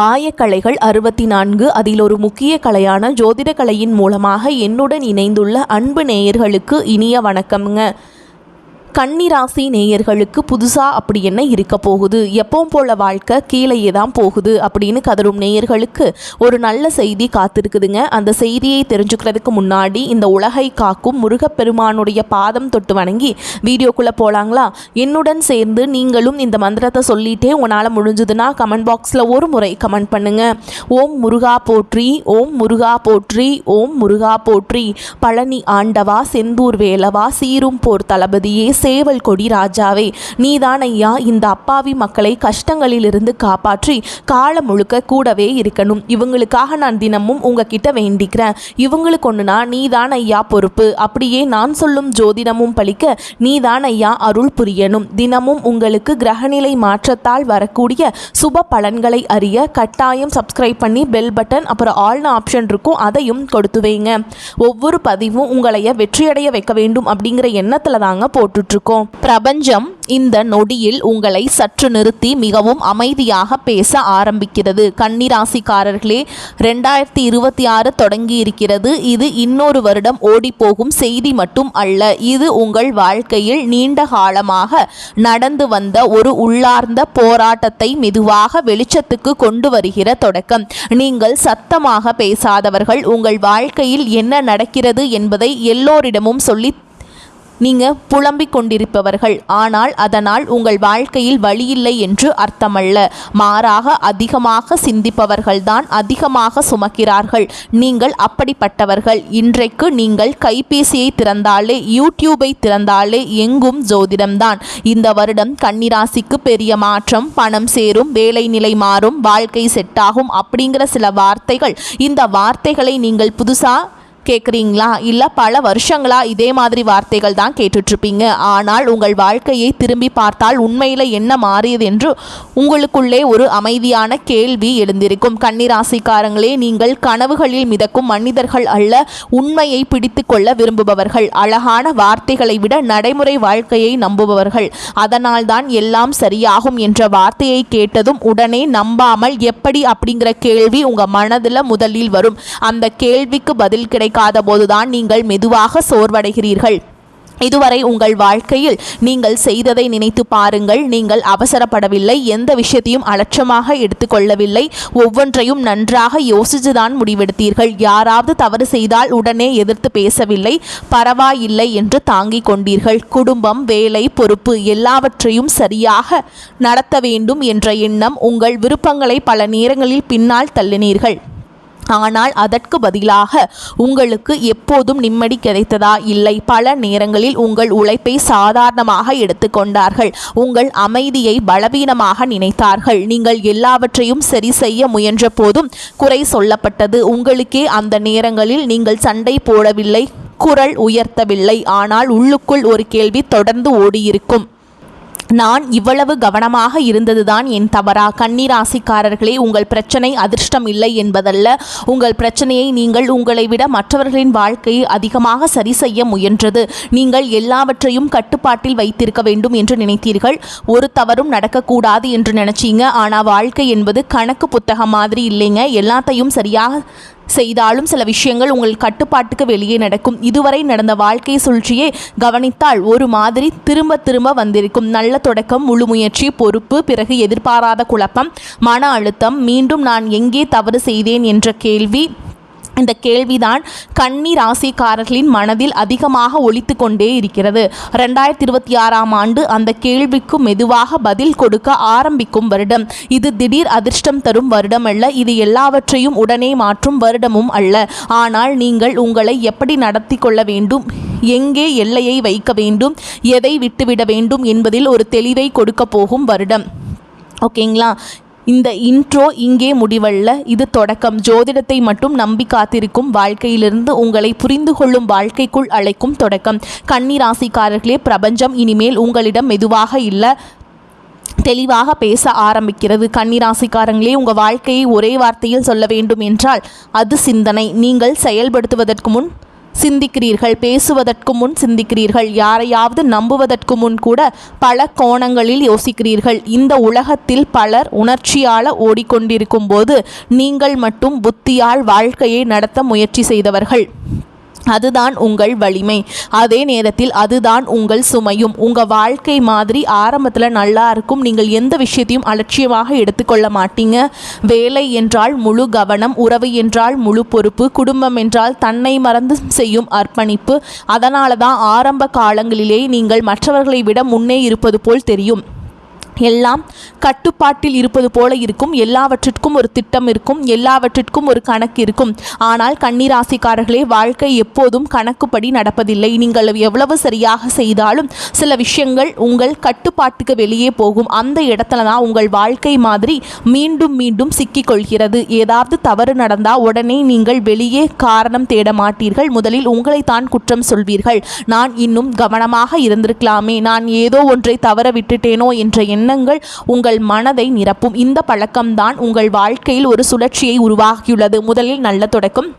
ஆயக்கலைகள் 64 அதில் ஒரு முக்கிய கலையான ஜோதிட கலையின் மூலமாக என்னுடன் இணைந்துள்ள அன்பு நேயர்களுக்கு இனிய வணக்கம்ங்க. கன்னிராசி நேயர்களுக்கு புதுசாக அப்படி என்ன இருக்க போகுது, எப்பவும் போல வாழ்க்கை கீழேயே தான் போகுது அப்படின்னு கதரும் நேயர்களுக்கு ஒரு நல்ல செய்தி காத்திருக்குதுங்க. அந்த செய்தியை தெரிஞ்சுக்கிறதுக்கு முன்னாடி இந்த உலகை காக்கும் முருகப்பெருமானுடைய பாதம் தொட்டு வணங்கி வீடியோக்குள்ளே போகலாங்களா? என்னுடன் சேர்ந்து நீங்களும் இந்த மந்திரத்தை சொல்லிட்டே உங்களால் முடிஞ்சதுன்னா கமெண்ட் பாக்ஸில் ஒரு முறை கமெண்ட் பண்ணுங்க. ஓம் முருகா போற்றி, ஓம் முருகா போற்றி, ஓம் முருகா போற்றி. பழனி ஆண்டவா, செந்தூர் வேலவா, சீரும் போர் தளபதியே, சேவல் கொடி ராஜாவே, நீதான் ஐயா இந்த அப்பாவி மக்களை கஷ்டங்களிலிருந்து காப்பாற்றி காலம் முழுக்க கூடவே இருக்கணும். இவங்களுக்காக நான் தினமும் உங்ககிட்ட வேண்டிக்கிறேன். இவங்களுக்கு ஒன்றுனா நீதான் ஐயா பொறுப்பு. அப்படியே நான் சொல்லும் ஜோதிடமும் பலிக்க நீதான் ஐயா அருள் புரியணும். தினமும் உங்களுக்கு கிரகநிலை மாற்றத்தால் வரக்கூடிய சுப பலன்களை அறிய கட்டாயம் சப்ஸ்கிரைப் பண்ணி பெல் பட்டன் அப்புறம் ஆல்னு ஆப்ஷன் இருக்கும், அதையும் கொடுத்து வைங்க. ஒவ்வொரு பதிவும் உங்களைய வெற்றியடைய வைக்க வேண்டும் அப்படிங்கிற எண்ணத்தில் தாங்க போட்டுட்டு பிரபஞ்சம் இந்த நொடியில் உங்களை சற்று நிறுத்தி மிகவும் அமைதியாக பேச ஆரம்பிக்கிறது. கன்னிராசிக்காரர்களே, 2026 தொடங்கி இருக்கிறது. இது இன்னொரு வருடம் ஓடிப்போகும் செய்தி மட்டும் அல்ல. இது உங்கள் வாழ்க்கையில் நீண்ட காலமாக நடந்து வந்த ஒரு உள்ளார்ந்த போராட்டத்தை மெதுவாக வெளிச்சத்துக்கு கொண்டு வருகிற தொடக்கம். நீங்கள் சத்தமாக பேசாதவர்கள் உங்கள் வாழ்க்கையில் என்ன நடக்கிறது என்பதை எல்லோரிடமும் சொல்லி நீங்கள் புலம்பிக் கொண்டிருப்பவர்கள். ஆனால் அதனால் உங்கள் வாழ்க்கையில் வழியில்லை என்று அர்த்தமல்ல. மாறாக அதிகமாக சிந்திப்பவர்கள்தான் அதிகமாக சுமக்கிறார்கள். நீங்கள் அப்படிப்பட்டவர்கள். இன்றைக்கு நீங்கள் கைபேசியை திறந்தாலே, யூடியூபை திறந்தாலே எங்கும் ஜோதிடம்தான். இந்த வருடம் கன்னிராசிக்கு பெரிய மாற்றம், பணம் சேரும், வேலை நிலை மாறும், வாழ்க்கை செட்டாகும் அப்படிங்கிற சில வார்த்தைகள். இந்த வார்த்தைகளை நீங்கள் புதுசாக கேட்குறீங்களா? இல்லை பல வருஷங்களாக இதே மாதிரி வார்த்தைகள் தான் கேட்டுட்ருப்பீங்க. ஆனால் உங்கள் வாழ்க்கையை திரும்பி பார்த்தால் உண்மையில் என்ன மாறியது என்று உங்களுக்குள்ளே ஒரு அமைதியான கேள்வி எழுந்திருக்கும். கன்னிராசிக்காரங்களே, நீங்கள் கனவுகளில் மிதக்கும் மனிதர்கள் அல்ல, உண்மையை பிடித்து கொள்ள விரும்புபவர்கள். அழகான வார்த்தைகளை விட நடைமுறை வாழ்க்கையை நம்புபவர்கள். அதனால்தான் எல்லாம் சரியாகும் என்ற வார்த்தையை கேட்டதும் உடனே நம்பாமல் எப்படி அப்படிங்கிற கேள்வி உங்கள் மனதில் முதலில் வரும். அந்த கேள்விக்கு பதில் கிடைக்காத போதுதான் நீங்கள் மெதுவாக சோர்வடைகிறீர்கள். இதுவரை உங்கள் வாழ்க்கையில் நீங்கள் செய்ததை நினைத்து பாருங்கள். நீங்கள் அவசரப்படவில்லை, எந்த விஷயத்தையும் அலட்சமாக எடுத்துக்கொள்ளவில்லை, ஒவ்வொன்றையும் நன்றாக யோசித்துதான் முடிவெடுத்தீர்கள். யாராவது தவறு செய்தால் உடனே எதிர்த்து பேசவில்லை, பரவாயில்லை என்று தாங்கிக் கொண்டீர்கள். குடும்பம், வேலை, பொறுப்பு எல்லாவற்றையும் சரியாக நடத்த வேண்டும் என்ற எண்ணம் உங்கள் விருப்பங்களை பல நேரங்களில் பின்னால் தள்ளினீர்கள். ஆனால் அதற்கு பதிலாக உங்களுக்கு எப்போதும் நிம்மதி கிடைத்ததா? இல்லை. பல நேரங்களில் உங்கள் உழைப்பை சாதாரணமாக எடுத்துக்கொண்டார்கள். உங்கள் அமைதியை பலவீனமாக நினைத்தார்கள். நீங்கள் எல்லாவற்றையும் சரி செய்ய முயன்ற போதும் குறை சொல்லப்பட்டது. உங்களுக்கே அந்த நேரங்களில் நீங்கள் சண்டை போடவில்லை, குரல் உயர்த்தவில்லை. ஆனால் உள்ளுக்குள் ஒரு கேள்வி தொடர்ந்து ஓடியிருக்கும். நான் இவ்வளவு கவனமாக இருந்ததுதான் என் தவறா? கன்னிராசிக்காரர்களே, உங்கள் பிரச்சனை அதிர்ஷ்டம் இல்லை என்பதல்ல. உங்கள் பிரச்சனையை நீங்கள் உங்களை விட மற்றவர்களின் வாழ்க்கையை அதிகமாக சரி செய்ய முயன்றது. நீங்கள் எல்லாவற்றையும் கட்டுப்பாட்டில் வைத்திருக்க வேண்டும் என்று நினைத்தீர்கள். ஒரு தவறும் நடக்கக்கூடாது என்று நினைச்சீங்க. ஆனால் வாழ்க்கை என்பது கணக்கு புத்தகம் மாதிரி இல்லைங்க. எல்லாத்தையும் சரியாக செய்தாலும் சில விஷயங்கள் உங்கள் கட்டுப்பாட்டுக்கு வெளியே நடக்கும். இதுவரை நடந்த வாழ்க்கை சூழ்ச்சியை கவனித்தால் ஒரு மாதிரி திரும்ப திரும்ப வந்திருக்கும். நல்ல தொடக்கம், முழு முயற்சி, பொறுப்பு, பிறகு எதிர்பாராத குழப்பம், மன அழுத்தம், மீண்டும் நான் எங்கே தவறு செய்தேன் என்ற கேள்வி. இந்த கேள்விதான் கன்னி ராசிக்காரர்களின் மனதில் அதிகமாக ஒலித்து கொண்டே இருக்கிறது. 2026ஆம் ஆண்டு அந்த கேள்விக்கு மெதுவாக பதில் கொடுக்க ஆரம்பிக்கும் வருடம். இது திடீர் அதிர்ஷ்டம் தரும் வருடம் அல்ல. இது எல்லாவற்றையும் உடனே மாற்றும் வருடமும் அல்ல. ஆனால் நீங்கள் உங்களை எப்படி நடத்தி கொள்ள வேண்டும், எங்கே எல்லையை வைக்க வேண்டும், எதை விட்டுவிட வேண்டும் என்பதில் ஒரு தெளிவை கொடுக்க போகும் வருடம். ஓகேங்களா? இந்த இன்ட்ரோ இங்கே முடிவல்ல, இது தொடக்கம். ஜோதிடத்தை மட்டும் நம்பி காத்திருக்கும் வாழ்க்கையிலிருந்து உங்களை புரிந்து கொள்ளும் வாழ்க்கைக்குள் அழைக்கும் தொடக்கம். கன்னிராசிக்காரர்களே, பிரபஞ்சம் இனிமேல் உங்களிடம் மெதுவாக இல்லை, தெளிவாக பேச ஆரம்பிக்கிறது. கன்னிராசிக்காரங்களே, உங்கள் வாழ்க்கையை ஒரே வார்த்தையில் சொல்ல வேண்டும் என்றால் அது சிந்தனை. நீங்கள் செயல்படுத்துவதற்கு முன் சிந்திக்கிறீர்கள். பேசுவதற்கு முன் சிந்திக்கிறீர்கள். யாரையாவது நம்புவதற்கு முன் கூட பல கோணங்களில் யோசிக்கிறீர்கள். இந்த உலகத்தில் பலர் உணர்ச்சியால் ஓடிக்கொண்டிருக்கும் போது நீங்கள் மட்டும் புத்தியால் வாழ்க்கையை நடத்த முயற்சி செய்தவர்கள். அதுதான் உங்கள் வலிமை. அதே நேரத்தில் அதுதான் உங்கள் சுமையும். உங்கள் வாழ்க்கை மாதிரி ஆரம்பத்தில் நல்லா இருக்கும். நீங்கள் எந்த விஷயத்தையும் அலட்சியமாக எடுத்துக்கொள்ள மாட்டீங்க. வேலை என்றால் முழு கவனம், உறவு என்றால் முழு பொறுப்பு, குடும்பம் என்றால் தன்னை மறந்து செய்யும் அர்ப்பணிப்பு. அதனால தான் ஆரம்ப காலங்களிலே நீங்கள் மற்றவர்களை விட முன்னே இருப்பது போல் தெரியும். எல்லாம் கட்டுப்பாட்டில் இருப்பது போல இருக்கும். எல்லாவற்றிற்கும் ஒரு திட்டம் இருக்கும். எல்லாவற்றிற்கும் ஒரு கணக்கு இருக்கும். ஆனால் கன்னிராசிக்காரர்களே, வாழ்க்கை எப்போதும் கணக்குப்படி நடப்பதில்லை. நீங்கள் எவ்வளவு சரியாக செய்தாலும் சில விஷயங்கள் உங்கள் கட்டுப்பாட்டுக்கு வெளியே போகும். அந்த இடத்துல தான் உங்கள் வாழ்க்கை மாதிரி மீண்டும் மீண்டும் சிக்கிக்கொள்கிறது. ஏதாவது தவறு நடந்தால் உடனே நீங்கள் வெளியே காரணம் தேட மாட்டீர்கள். முதலில் உங்களைத்தான் குற்றம் சொல்வீர்கள். நான் இன்னும் கவனமாக இருந்திருக்கலாமே, நான் ஏதோ ஒன்றை தவற விட்டுட்டேனோ என்ற எண்ணங்கள் உங்கள் மனதை நிரப்பும். இந்த பழக்கம்தான் உங்கள் வாழ்க்கையில் ஒரு சுழற்சியை உருவாக்கியுள்ளது. முதலில் நல்ல தொடக்கம்,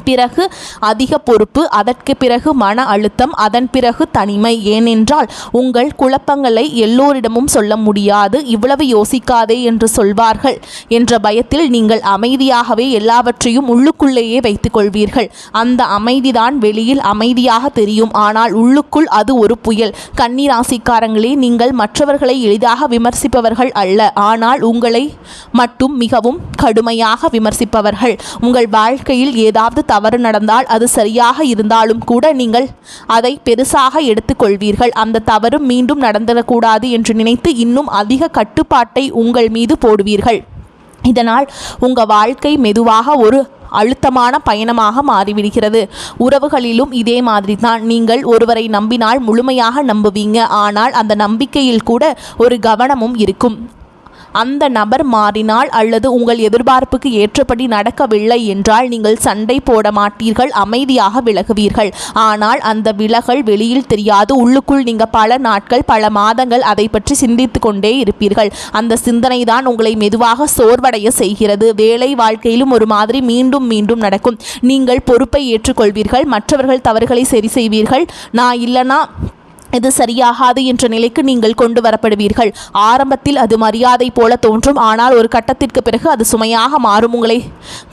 பிறகு அதிக பொறுப்பு, அதற்கு பிறகு மன அழுத்தம், அதன் பிறகு தனிமை. ஏனென்றால் உங்கள் குழப்பங்களை எல்லோரிடமும் சொல்ல முடியாது. இவ்வளவு யோசிக்காதே என்று சொல்வார்கள் என்ற பயத்தில் நீங்கள் அமைதியாகவே எல்லாவற்றையும் உள்ளுக்குள்ளேயே வைத்துக் கொள்வீர்கள். அந்த அமைதிதான் வெளியில் அமைதியாக தெரியும். ஆனால் உள்ளுக்குள் அது ஒரு புயல். கன்னிராசிக்காரங்களே, நீங்கள் மற்றவர்களை எளிதாக விமர்சிப்பவர்கள் அல்ல. ஆனால் உங்களை மட்டும் மிகவும் கடுமையாக விமர்சிப்பவர்கள். உங்கள் வாழ்க்கையில் ஏதாவது தவறு நடந்தால் அது சரியாக இருந்தாலும் கூட நீங்கள் அதை பெருசாக எடுத்துக்கொள்வீர்கள். அந்த தவறு மீண்டும் நடந்துடக்கூடாது என்று நினைத்து இன்னும் அதிக கட்டுப்பாட்டை உங்கள் மீது போடுவீர்கள். இதனால் உங்கள் வாழ்க்கை மெதுவாக ஒரு அழுத்தமான பயணமாக மாறிவிடுகிறது. உறவுகளிலும் இதே மாதிரி தான். நீங்கள் ஒருவரை நம்பினால் முழுமையாக நம்புவீங்க. ஆனால் அந்த நம்பிக்கையில் கூட ஒரு கவனமும் இருக்கும். அந்த நபர் மாறினால் அல்லது உங்கள் எதிர்பார்ப்புக்கு ஏற்றபடி நடக்கவில்லை என்றால் நீங்கள் சண்டை போட மாட்டீர்கள், அமைதியாக விலகுவீர்கள். ஆனால் அந்த விலகல் வெளியில் தெரியாது. உள்ளுக்குள் நீங்கள் பல நாட்கள், பல மாதங்கள் அதை பற்றி சிந்தித்து கொண்டே இருப்பீர்கள். அந்த சிந்தனை தான் உங்களை மெதுவாக சோர்வடைய செய்கிறது. வேலை வாழ்க்கையிலும் ஒரு மாதிரி மீண்டும் மீண்டும் நடக்கும். நீங்கள் பொறுப்பை ஏற்றுக்கொள்வீர்கள். மற்றவர்கள் தவறுகளை சரி செய்வீர்கள். நான் இல்லைனா இது சரியாகாது என்ற நிலைக்கு நீங்கள் கொண்டு வரப்படுவீர்கள். ஆரம்பத்தில் அது மரியாதை போல தோன்றும். ஆனால் ஒரு கட்டத்திற்கு பிறகு அது சுமையாக மாறும். உங்களை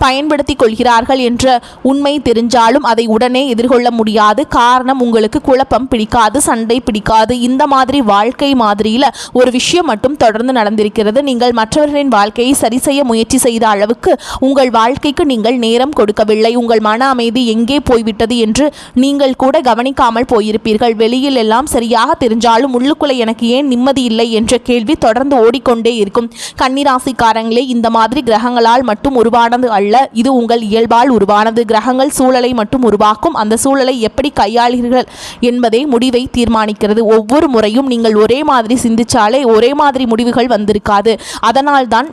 பயன்படுத்தி கொள்கிறார்கள் என்ற உண்மை தெரிஞ்சாலும் அதை உடனே எதிர்கொள்ள முடியாது. காரணம், உங்களுக்கு குழப்பம் பிடிக்காது, சண்டை பிடிக்காது. இந்த மாதிரி வாழ்க்கை மாதிரியில் ஒரு விஷயம் மட்டும் தொடர்ந்து நடந்திருக்கிறது. நீங்கள் மற்றவர்களின் வாழ்க்கையை சரி செய்ய முயற்சி செய்த அளவுக்கு உங்கள் வாழ்க்கைக்கு நீங்கள் நேரம் கொடுக்கவில்லை. உங்கள் மன அமைதி எங்கே போய்விட்டது என்று நீங்கள் கூட கவனிக்காமல் போயிருப்பீர்கள். வெளியில் எல்லாம் சரியாக தெரிஞ்சாலும் உள்ளுக்குள்ளே எனக்கு ஏன் நிம்மதி இல்லை என்ற கேள்வி தொடர்ந்து ஓடிக்கொண்டே இருக்கும். கன்னிராசிக்காரங்களே, இந்த மாதிரி கிரகங்களால் மட்டும் உருவானது அல்ல. இது உங்கள் இயல்பால் உருவானது. கிரகங்கள் சூழலை மட்டும் உருவாக்கும். அந்த சூழலை எப்படி கையாளுகிறீர்கள் என்பதே முடிவை தீர்மானிக்கிறது. ஒவ்வொரு முறையும் நீங்கள் ஒரே மாதிரி சிந்திச்சாலே ஒரே மாதிரி முடிவுகள் வந்திருக்காது. அதனால்தான்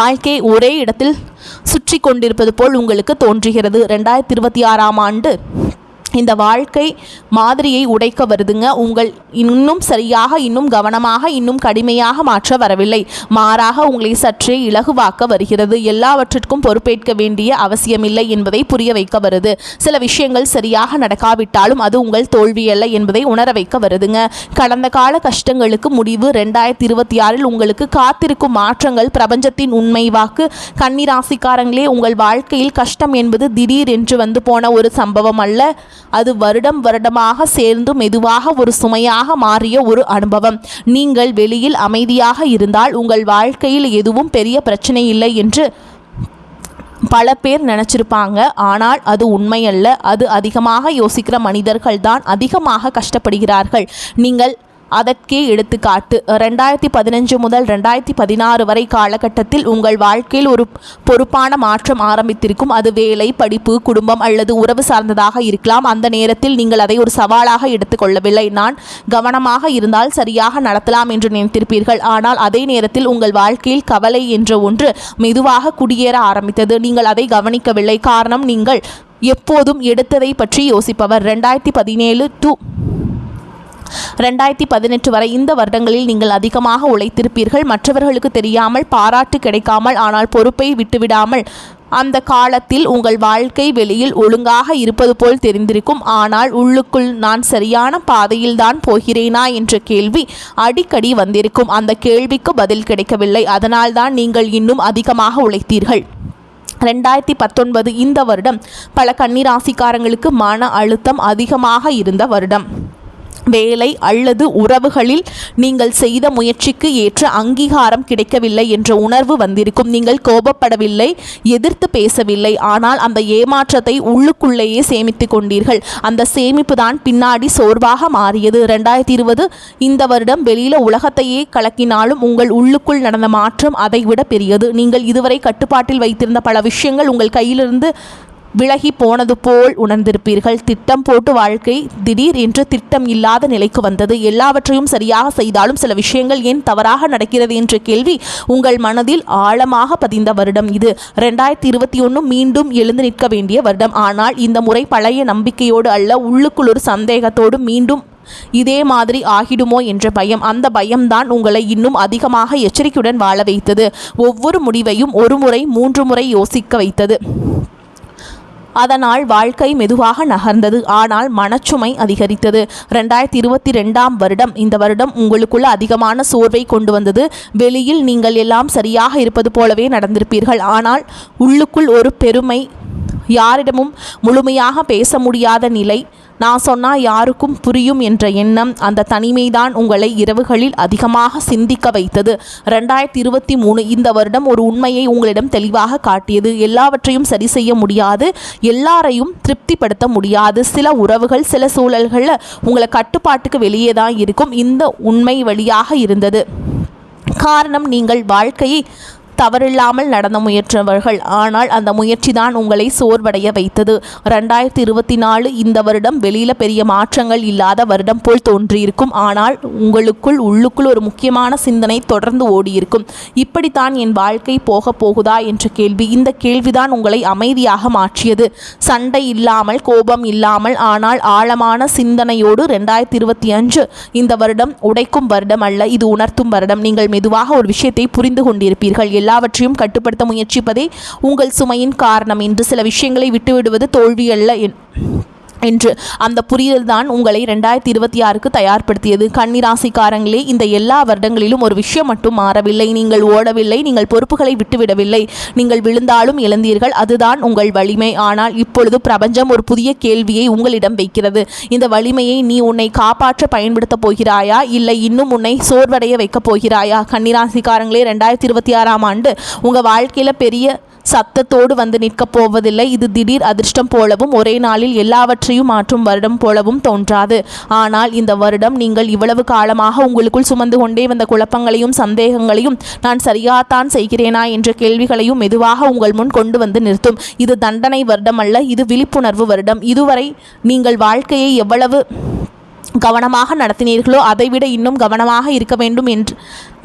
வாழ்க்கை ஒரே இடத்தில் சுற்றி கொண்டிருப்பது போல் உங்களுக்கு தோன்றுகிறது. 2026ஆம் ஆண்டு இந்த வாழ்க்கை மாதிரியை உடைக்க வருதுங்க. உங்கள் இன்னும் சரியாக, இன்னும் கவனமாக, இன்னும் கடுமையாக மாற்ற வரவில்லை. மாறாக உங்களை சற்றே இலகுவாக்க வருகிறது. எல்லாவற்றிற்கும் பொறுப்பேற்க வேண்டிய அவசியமில்லை என்பதை புரிய வைக்க வருது. சில விஷயங்கள் சரியாக நடக்காவிட்டாலும் அது உங்கள் தோல்வியல்ல என்பதை உணர வைக்க வருதுங்க. கடந்த கால கஷ்டங்களுக்கு முடிவு. 2026இல் உங்களுக்கு காத்திருக்கும் மாற்றங்கள். பிரபஞ்சத்தின் உண்மை வாக்கு. கன்னிராசிக்காரங்களே, உங்கள் வாழ்க்கையில் கஷ்டம் என்பது திடீர் என்று வந்து போன ஒரு சம்பவம் அல்ல. அது வருடம் வருடமாக சேர்ந்து மெதுவாக ஒரு சுமையாக மாறிய ஒரு அனுபவம். நீங்கள் வெளியில் அமைதியாக இருந்தால் உங்கள் வாழ்க்கையில் எதுவும் பெரிய பிரச்சனை இல்லை என்று பல பேர் நினச்சிருப்பாங்க. ஆனால் அது உண்மையல்ல. அது அதிகமாக யோசிக்கிற மனிதர்கள் தான் அதிகமாக கஷ்டப்படுகிறார்கள். நீங்கள் அதற்கே எடுத்துக்காட்டு. 2015 முதல் 2016 வரை காலகட்டத்தில் உங்கள் வாழ்க்கையில் ஒரு பொறுப்பான மாற்றம் ஆரம்பித்திருக்கும். அது வேலை, படிப்பு, குடும்பம் அல்லது உறவு சார்ந்ததாக இருக்கலாம். அந்த நேரத்தில் நீங்கள் அதை ஒரு சவாலாக எடுத்துக்கொள்ளவில்லை. நான் கவனமாக இருந்தால் சரியாக நடத்தலாம் என்று நினைத்திருப்பீர்கள். ஆனால் அதே நேரத்தில் உங்கள் வாழ்க்கையில் கவலை என்ற ஒன்று மெதுவாக குடியேற ஆரம்பித்தது. நீங்கள் அதை கவனிக்கவில்லை. காரணம், நீங்கள் எப்போதும் எடுத்ததை பற்றி யோசிப்பவர். 2017 to 2018 வரை இந்த வருடங்களில் நீங்கள் அதிகமாக உழைத்திருப்பீர்கள். மற்றவர்களுக்கு தெரியாமல், பாராட்டு கிடைக்காமல், ஆனால் பொறுப்பை விட்டுவிடாமல் அந்த காலத்தில் உங்கள் வாழ்க்கை வெளியில் ஒழுங்காக இருப்பது போல் தெரிந்திருக்கும். ஆனால் உள்ளுக்குள் நான் சரியான பாதையில்தான் போகிறேனா என்ற கேள்வி அடிக்கடி வந்திருக்கும். அந்த கேள்விக்கு பதில் கிடைக்கவில்லை. அதனால்தான் நீங்கள் இன்னும் அதிகமாக உழைத்தீர்கள். 2019 இந்த வருடம் பல கன்னிராசிக்காரங்களுக்கு மன அழுத்தம் அதிகமாக இருந்த வருடம். வேலை அல்லது உறவுகளில் நீங்கள் செய்த முயற்சிக்கு ஏற்ற அங்கீகாரம் கிடைக்கவில்லை என்ற உணர்வு வந்திருக்கும். நீங்கள் கோபப்படவில்லை, எதிர்த்து பேசவில்லை, ஆனால் அந்த ஏமாற்றத்தை உள்ளுக்குள்ளேயே சேமித்து கொண்டீர்கள். அந்த சேமிப்பு தான் பின்னாடி சோர்வாக மாறியது. 2020 இந்த வருடம் வெளியில உலகத்தையே கலக்கினாலும் உங்கள் உள்ளுக்குள் நடந்த மாற்றம் அதைவிட பெரியது. நீங்கள் இதுவரை கட்டுப்பாட்டில் வைத்திருந்த பல விஷயங்கள் உங்கள் கையிலிருந்து விலகி போனது போல் உணர்ந்திருப்பீர்கள். திட்டம் போட்டு வாழ்க்கை திடீர் என்று திட்டம் இல்லாத நிலைக்கு வந்தது. எல்லாவற்றையும் சரியாக செய்தாலும் சில விஷயங்கள் ஏன் தவறாக நடக்கிறது என்ற கேள்வி உங்கள் மனதில் ஆழமாக பதிந்த வருடம் இது. 2021 மீண்டும் எழுந்து நிற்க வேண்டிய வருடம். ஆனால் இந்த முறை பழைய நம்பிக்கையோடு அல்ல, உள்ளுக்குள் ஒரு சந்தேகத்தோடு மீண்டும் இதே மாதிரி ஆகிடுமோ என்ற பயம். அந்த பயம்தான் உங்களை இன்னும் அதிகமாக எச்சரிக்கையுடன் வாழ வைத்தது. ஒவ்வொரு முடிவையும் ஒரு முறை 3 முறை யோசிக்க வைத்தது. அதனால் வாழ்க்கை மெதுவாக நகர்ந்தது, ஆனால் மனச்சுமை அதிகரித்தது. 2022 வருடம் இந்த வருடம் உங்களுக்குள்ள அதிகமான சோர்வை கொண்டு வந்தது. வெளியில் நீங்கள் எல்லாம் சரியாக இருப்பது போலவே நடந்திருப்பீர்கள். ஆனால் உள்ளுக்குள் ஒரு பெருமை, யாரிடமும் முழுமையாக பேச முடியாத நிலை, நான் சொன்னால் யாருக்கும் புரியும் என்ற எண்ணம், அந்த தனிமைதான் உங்களை இரவுகளில் அதிகமாக சிந்திக்க வைத்தது. 2023 இந்த வருடம் ஒரு உண்மையை உங்களிடம் தெளிவாக காட்டியது. எல்லாவற்றையும் சரி செய்ய முடியாது, எல்லாரையும் திருப்திப்படுத்த முடியாது. சில உறவுகள் சில சூழல்களில் உங்களை கட்டுப்பாட்டுக்கு வெளியே தான் இருக்கும். இந்த உண்மை வழியாக இருந்தது. காரணம், நீங்கள் வாழ்க்கையை தவறில்லாமல் நடந்த முயற்றவர்கள். ஆனால் அந்த முயற்சி தான் உங்களை சோர்வடைய வைத்தது. 2024 இந்த வருடம் வெளியில் பெரிய மாற்றங்கள் இல்லாத வருடம் போல் தோன்றியிருக்கும். ஆனால் உள்ளுக்குள் ஒரு முக்கியமான சிந்தனை தொடர்ந்து ஓடியிருக்கும். இப்படித்தான் என் வாழ்க்கை போகுதா என்ற கேள்வி. இந்த கேள்விதான் உங்களை அமைதியாக மாற்றியது. சண்டை இல்லாமல், கோபம் இல்லாமல், ஆனால் ஆழமான சிந்தனையோடு. 2025 இந்த வருடம் உடைக்கும் வருடம் அல்ல, இது உணர்த்தும் வருடம். நீங்கள் மெதுவாக ஒரு விஷயத்தை புரிந்து கொண்டிருப்பீர்கள். எல்லாவற்றையும் கட்டுப்படுத்த முயற்சிப்பதே உங்கள் சுமையின் காரணம் என்று. சில விஷயங்களை விட்டுவிடுவது தோல்வி அல்ல என்று. அந்த புரிதல் தான் உங்களை 2026க்கு தயார்படுத்தியது. கன்னிராசிக்காரங்களே, இந்த எல்லா வருடங்களிலும் ஒரு விஷயம் மட்டும் மாறவில்லை. நீங்கள் ஓடவில்லை, நீங்கள் பொறுப்புகளை விட்டுவிடவில்லை. நீங்கள் விழுந்தாலும் இழந்தீர்கள், அதுதான் உங்கள் வலிமை. ஆனால் இப்பொழுது பிரபஞ்சம் ஒரு புதிய கேள்வியை உங்களிடம் வைக்கிறது. இந்த வலிமையை நீ உன்னை காப்பாற்ற பயன்படுத்த போகிறாயா, இல்லை இன்னும் உன்னை சோர்வடைய வைக்கப் போகிறாயா? கன்னிராசிக்காரங்களே, 2026ஆம் ஆண்டு உங்கள் வாழ்க்கையில் பெரிய சத்தத்தோடு வந்து நிற்கப் போவதில்லை. இது திடீர் அதிர்ஷ்டம் போலவும் ஒரே நாளில் எல்லாவற்றையும் மாற்றும் வருடம் போலவும் தோன்றாது. ஆனால் இந்த வருடம் நீங்கள் இவ்வளவு காலமாக உங்களுக்குள் சுமந்து கொண்டே வந்த குழப்பங்களையும் சந்தேகங்களையும், நான் சரியாத்தான் செய்கிறேனா என்ற கேள்விகளையும் மெதுவாக உங்கள் முன் கொண்டு வந்து நிறுத்தும். இது தண்டனை வருடம் அல்ல, இது விழிப்புணர்வு வருடம். இதுவரை நீங்கள் வாழ்க்கையை எவ்வளவு கவனமாக நடத்தினீர்களோ அதைவிட இன்னும் கவனமாக இருக்க வேண்டும்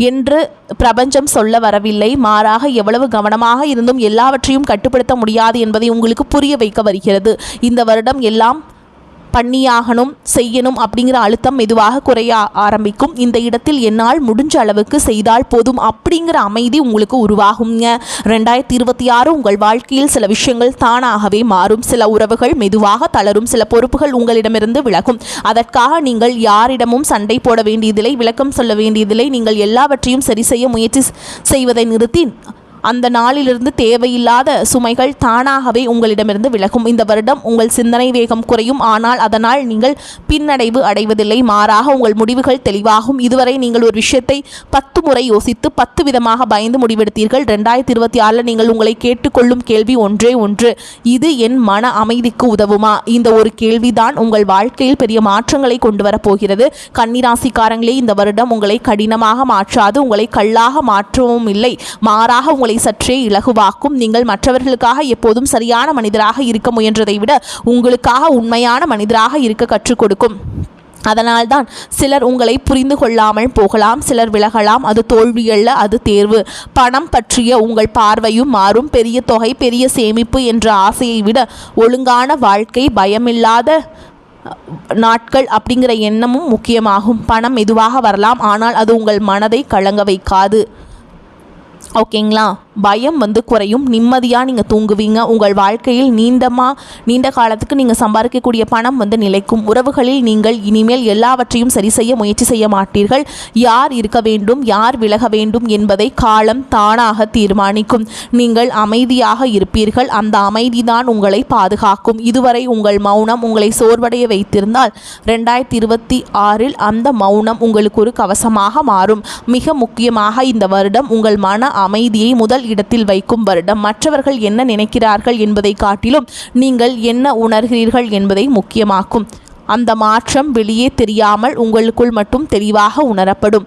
என்று பிரபஞ்சம் சொல்ல வரவில்லை. மாறாக, எவ்வளவு கவனமாக இருந்தும் எல்லாவற்றையும் கட்டுப்படுத்த முடியாது என்பதை உங்களுக்கு புரிய வைக்க வருகிறது. இந்த வருடம் எல்லாம் பண்ணியாகணும், செய்யணும் அப்படிங்கிற அழுத்தம் மெதுவாக குறைய ஆரம்பிக்கும். இந்த இடத்தில் என்னால் முடிஞ்ச அளவுக்கு செய்தால் போதும் அப்படிங்கிற அமைதி உங்களுக்கு உருவாகுங்க. 2026 உங்கள் வாழ்க்கையில் சில விஷயங்கள் தானாகவே மாறும். சில உறவுகள் மெதுவாக தளரும், சில பொறுப்புகள் உங்களிடமிருந்து விலகும். அதற்காக நீங்கள் யாரிடமும் சண்டை போட வேண்டியதில்லை, விளக்கம் சொல்ல வேண்டியதில்லை. நீங்கள் எல்லாவற்றையும் சரி செய்ய முயற்சி செய்வதை நிறுத்தி அந்த நாளிலிருந்து தேவையில்லாத சுமைகள் தானாகவே உங்களிடமிருந்து விலகும். இந்த வருடம் உங்கள் சிந்தனை வேகம் குறையும், ஆனால் அதனால் நீங்கள் பின்னடைவு அடைவதில்லை. மாறாக உங்கள் முடிவுகள் தெளிவாகும். இதுவரை நீங்கள் ஒரு விஷயத்தை 10 முறை யோசித்து 10 விதமாக பயந்து முடிவெடுத்தீர்கள். 2026 நீங்கள் உங்களை கேட்டுக்கொள்ளும் கேள்வி ஒன்றே ஒன்று: இது என் மன அமைதிக்கு உதவுமா? இந்த ஒரு கேள்விதான் உங்கள் வாழ்க்கையில் பெரிய மாற்றங்களை கொண்டு வரப்போகிறது. கன்னிராசிக்காரங்களே, இந்த வருடம் உங்களை கடினமாக மாற்றாது, உங்களை கல்லாக மாற்றவும் இல்லை. மாறாக உங்களை சற்றே இலகுவாக்கும். நீங்கள் மற்றவர்களுக்காக எப்போதும் சரியான மனிதராக இருக்க முயன்றதை விட உங்களுக்காக உண்மையான மனிதராக இருக்க கற்றுக் கொடுக்கும். அதனால்தான் சிலர் உங்களை புரிந்து கொள்ளாமல் போகலாம், சிலர் விலகலாம். அது தோல்வியல்ல, அது தேர்வு. பணம் பற்றிய உங்கள் பார்வையும் மாறும். பெரிய தொகை, பெரிய சேமிப்பு என்ற ஆசையை விட ஒழுங்கான வாழ்க்கை, பயமில்லாத நாட்கள் அப்படிங்கிற எண்ணமும் முக்கியமாகும். பணம் மெதுவாக வரலாம், ஆனால் அது உங்கள் மனதை கலங்க வைக்காது. ஓகேங்களா? பயம் குறையும். நிம்மதியாக நீங்கள் தூங்குவீங்க. உங்கள் வாழ்க்கையில் நீண்ட காலத்துக்கு நீங்கள் சம்பாதிக்கக்கூடிய பணம் நிலைக்கும். உறவுகளில் நீங்கள் இனிமேல் எல்லாவற்றையும் சரி செய்ய முயற்சி செய்ய மாட்டீர்கள். யார் இருக்க வேண்டும், யார் விலக வேண்டும் என்பதை காலம் தானாக தீர்மானிக்கும். நீங்கள் அமைதியாக இருப்பீர்கள். அந்த அமைதிதான் உங்களை பாதுகாக்கும். இதுவரை உங்கள் மௌனம் உங்களை சோர்வடைய வைத்திருந்தால் 2026 அந்த மௌனம் உங்களுக்கு ஒரு கவசமாக மாறும். மிக முக்கியமாக இந்த வருடம் உங்கள் மன அமைதியை முதல் இடத்தில் வைக்கும் வருடம். மற்றவர்கள் என்ன நினைக்கிறார்கள் என்பதை காட்டிலும் நீங்கள் என்ன உணர்கிறீர்கள் என்பதை முக்கியமாக்கும். அந்த மாற்றம் வெளியே தெரியாமல் உங்களுக்குள் மட்டும் தெளிவாக உணரப்படும்.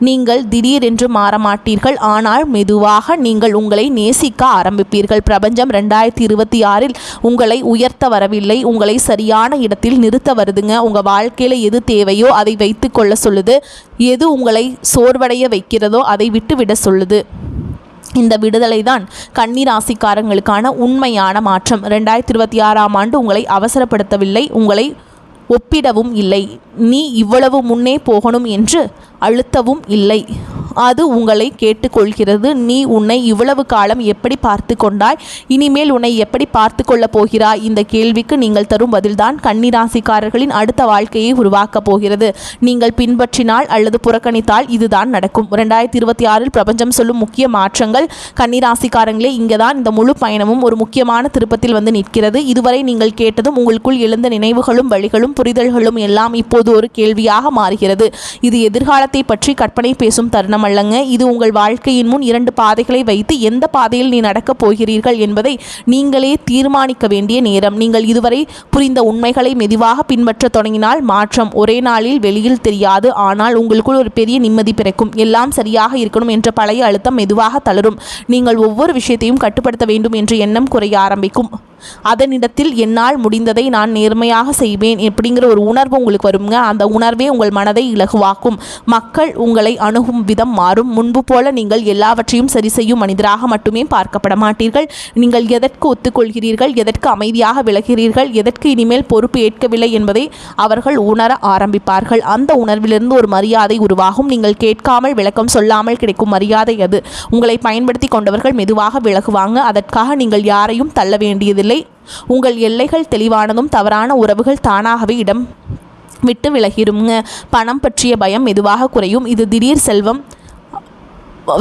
நீங்கள் திடீரென்று மாற மாட்டீர்கள். ஆனால் மெதுவாக நீங்கள் உங்களை நேசிக்க ஆரம்பிப்பீர்கள். பிரபஞ்சம் 2026 உங்களை உயர்த்த வரவில்லை, உங்களை சரியான இடத்தில் நிறுத்த வருதுங்க. உங்கள் வாழ்க்கையில் எது தேவையோ அதை வைத்து கொள்ள சொல்லுது. எது உங்களை சோர்வடைய வைக்கிறதோ அதை விட்டுவிட சொல்லுது. இந்த விடுதலை தான் கன்னி ராசிக்காரங்களுக்கான உண்மையான மாற்றம். 2026 ஆண்டு உங்களை அவசரப்படுத்தவில்லை, உங்களை ஒப்பிடவும் இல்லை. நீ இவ்வளவு முன்னே போகணும் என்று அழுத்தவும் இல்லை. அது உங்களை கேட்டுக்கொள்கிறது. நீ உன்னை இவ்வளவு காலம் எப்படி பார்த்து கொண்டாய், இனிமேல் உன்னை எப்படி பார்த்து கொள்ளப் போகிறாய்? இந்த கேள்விக்கு நீங்கள் தரும் பதில்தான் கன்னிராசிக்காரர்களின் அடுத்த வாழ்க்கையை உருவாக்கப் போகிறது. நீங்கள் பின்பற்றினால் அல்லது புறக்கணித்தால் இதுதான் நடக்கும். 2026 பிரபஞ்சம் சொல்லும் முக்கிய மாற்றங்கள். கன்னிராசிக்காரங்களே, இங்கே தான் இந்த முழு பயணமும் ஒரு முக்கியமான திருப்பத்தில் நிற்கிறது. இதுவரை நீங்கள் கேட்டதும் உங்களுக்குள் எழுந்த நினைவுகளும் வழிகளும் புரிதல்களும் எல்லாம் இப்போது ஒரு கேள்வியாக மாறுகிறது. இது எதிர்காலத்தை பற்றி கற்பனை பேசும் தருணம் அல்லங்க. இது உங்கள் வாழ்க்கையின் முன் 2 பாதைகளை வைத்து எந்த பாதையில் நீ நடக்கப் போகிறீர்கள் என்பதை நீங்களே தீர்மானிக்க வேண்டிய நேரம். நீங்கள் இதுவரை புரிந்த உண்மைகளை மெதுவாக பின்பற்ற தொடங்கினால் மாற்றம் ஒரே நாளில் வெளியில் தெரியாது. ஆனால் உங்களுக்குள் ஒரு பெரிய நிம்மதி பிறக்கும். எல்லாம் சரியாக இருக்கணும் என்ற பழைய அழுத்தம் மெதுவாக தளரும். நீங்கள் ஒவ்வொரு விஷயத்தையும் கட்டுப்படுத்த வேண்டும் என்ற எண்ணம் குறைய ஆரம்பிக்கும். அதனிடத்தில் என்னால் முடிந்ததை நான் நேர்மையாக செய்வேன் அப்படிங்கிற ஒரு உணர்வு உங்களுக்கு வருங்க. அந்த உணர்வே உங்கள் மனதை இலகுவாக்கும். மக்கள் உங்களை அணுகும் விதம் மாறும். முன்பு போல நீங்கள் எல்லாவற்றையும் சரி செய்யும் மனிதராக மட்டுமே பார்க்கப்பட மாட்டீர்கள். நீங்கள் எதற்கு ஒத்துக்கொள்கிறீர்கள், எதற்கு அமைதியாக விலகிறீர்கள், எதற்கு இனிமேல் பொறுப்பு ஏற்கவில்லை என்பதை அவர்கள் உணர ஆரம்பிப்பார்கள். அந்த உணர்விலிருந்து ஒரு மரியாதை உருவாகும். நீங்கள் கேட்காமல் விளக்கம் சொல்லாமல் கிடைக்கும் மரியாதை அது. உங்களை பயன்படுத்தி கொண்டவர்கள் மெதுவாக விலகுவாங்க. அதற்காக நீங்கள் யாரையும் தள்ள வேண்டியதில்லை. உங்கள் எல்லைகள் தெளிவானதும் தவறான உறவுகள் தானாகவே இடம் விட்டு விலகிருங்க. பணம் பற்றிய பயம் மெதுவாக குறையும். இது திடீர் செல்வம்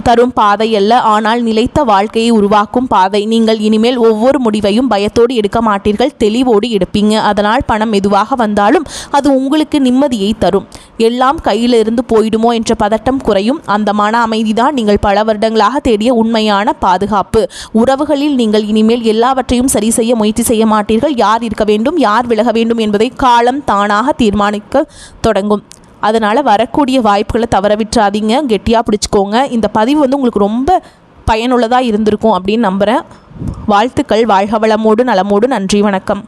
தரும் பாதை அல்ல, ஆனால் நிலைத்த வாழ்க்கையை உருவாக்கும் பாதை. நீங்கள் இனிமேல் ஒவ்வொரு முடிவையும் பயத்தோடு எடுக்க மாட்டீர்கள், தெளிவோடு எடுப்பீங்க. அதனால் பணம் மெதுவாக வந்தாலும் அது உங்களுக்கு நிம்மதியை தரும். எல்லாம் கையிலிருந்து போயிடுமோ என்ற பதட்டம் குறையும். அந்த மன அமைதிதான் நீங்கள் பல வருடங்களாக தேடிய உண்மையான பாதுகாப்பு. உறவுகளில் நீங்கள் இனிமேல் எல்லாவற்றையும் சரி செய்ய முயற்சி செய்ய மாட்டீர்கள். யார் இருக்க வேண்டும், யார் விலக வேண்டும் என்பதை காலம் தானாக தீர்மானிக்க தொடங்கும். அதனால் வரக்கூடிய வாய்ப்புகளை தவற விட்டுறாதீங்க, கெட்டியாக பிடிச்சிக்கோங்க. இந்த பதிவு உங்களுக்கு ரொம்ப பயனுள்ளதாக இருந்திருக்கும் அப்படின்னு நம்புகிறேன். வாழ்த்துக்கள். வாழ்க வளமோடு நலமோடு. நன்றி, வணக்கம்.